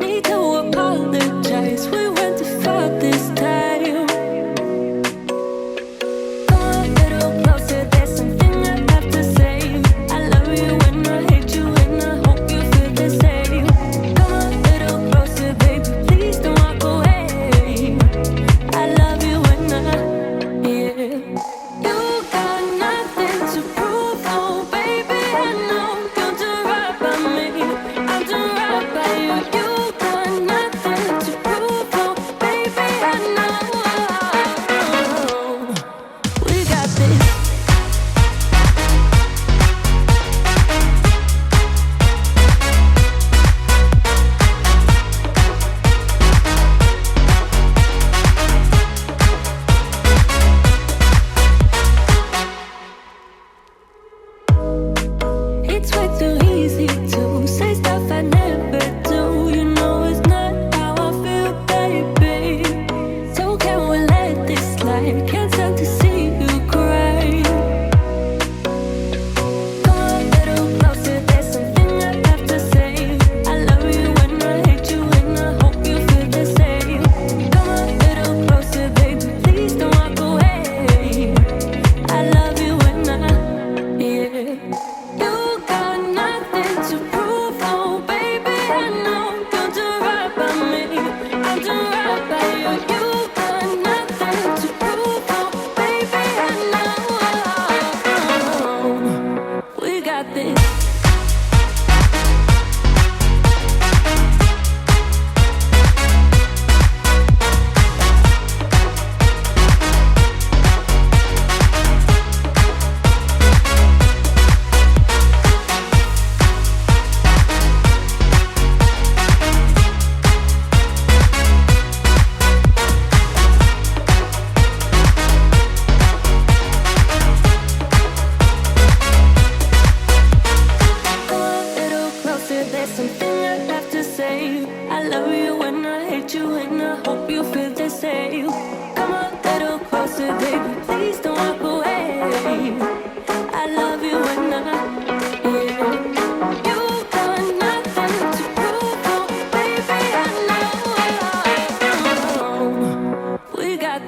Need to apologize. We went too far this time.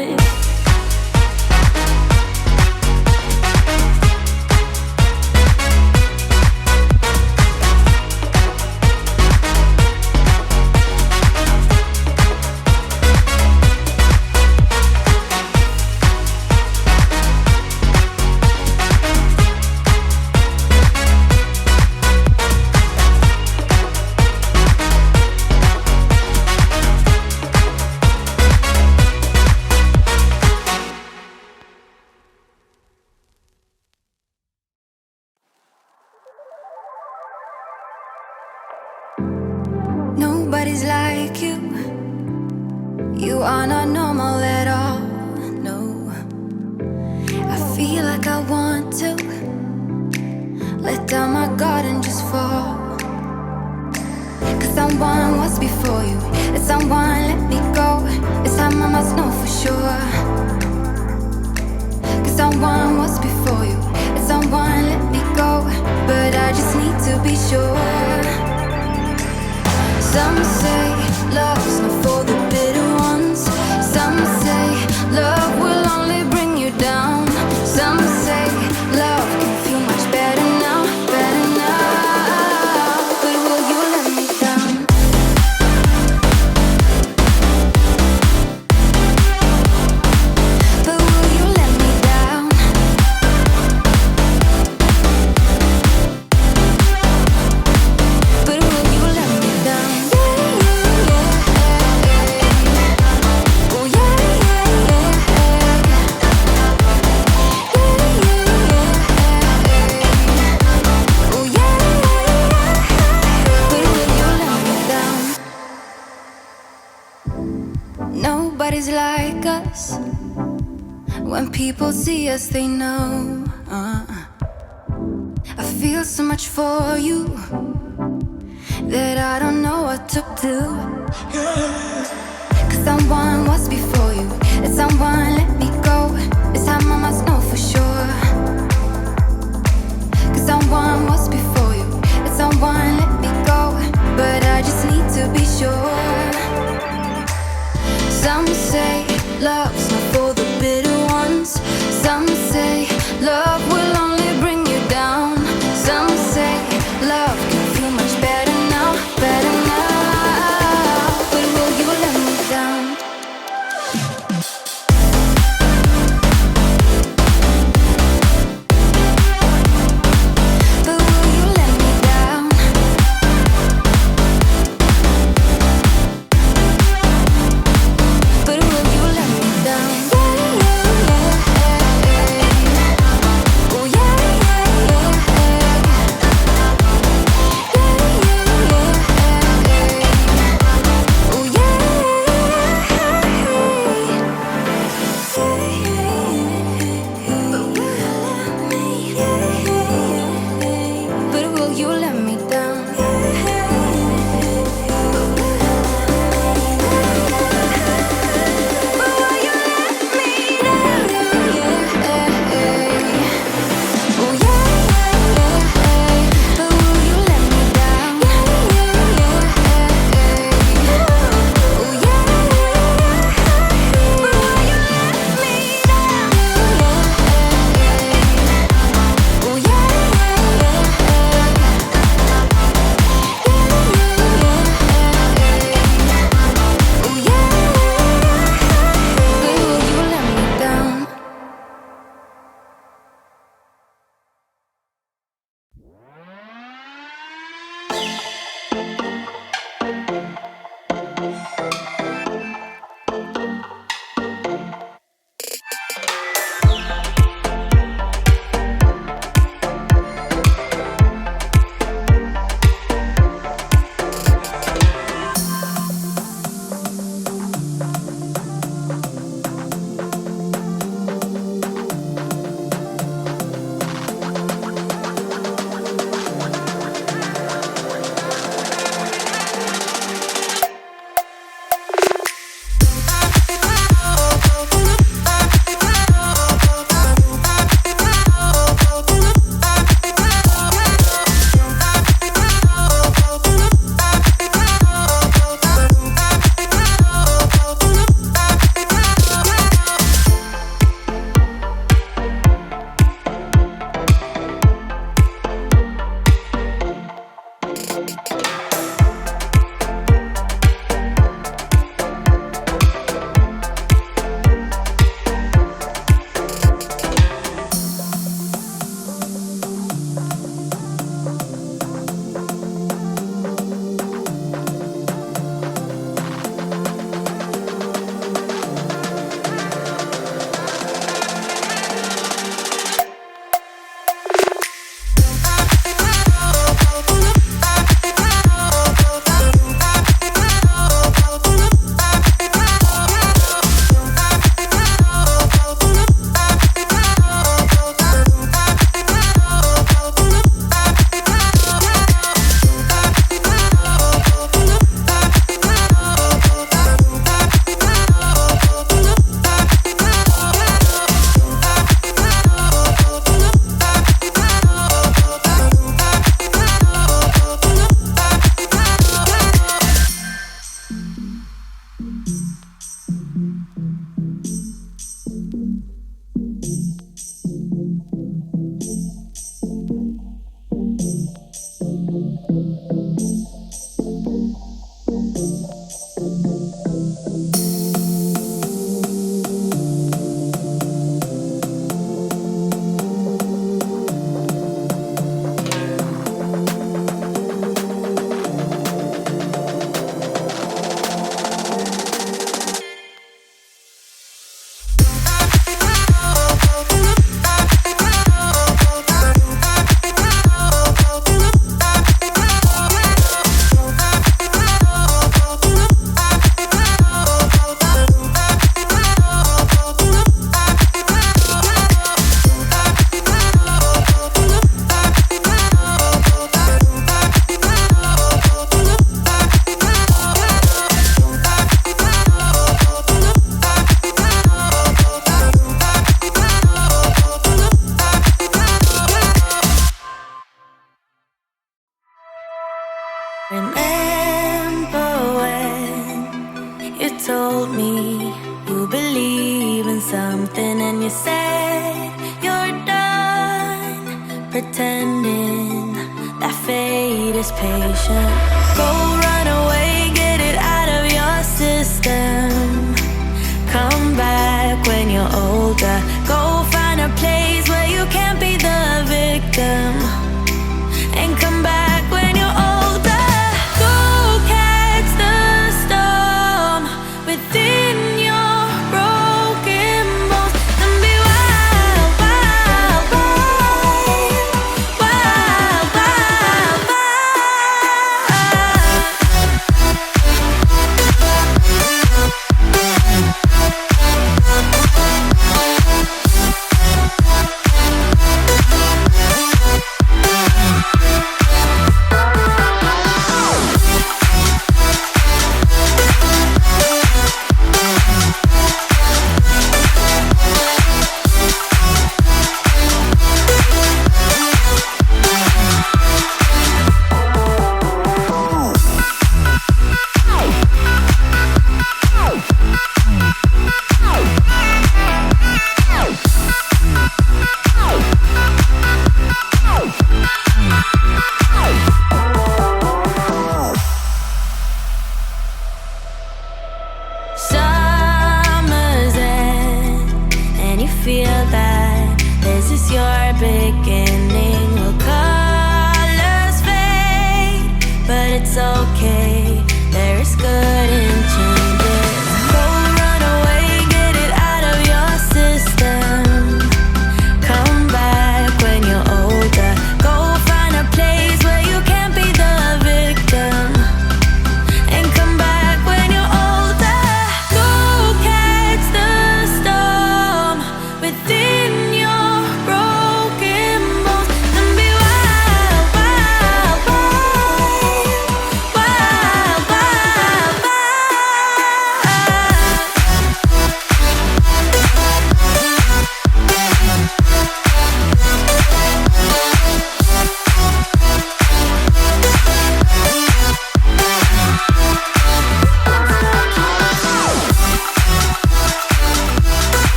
this. Nobody's like you. You are not normal at all, no. I feel like I want to let down my guard and just fall. Cause someone was before you, and someone let me go. It's time I must know for sure. Cause someone was before you, and someone let me go. But I just need to be sure. Some say love's not for the bitter ones. Some say love will only bring you down. Some say love can feel much better now, better now. But will you let me down? But will you let me down? But will you let me down? Nobody's like us. When people see us, they know. I feel so much for you that I don't know what to do. Cause someone was before you, and someone let me go. It's time I must know for sure. Cause someone was before you, and someone let me go. But I just need to be sure. Some say love's not for the bitter ones. Some say love will only bring you down. Some say love can feel much better now, better now. But will you let me down? But will you let me down? But will you let me down? something and you said you're done pretending that fate is patient. Go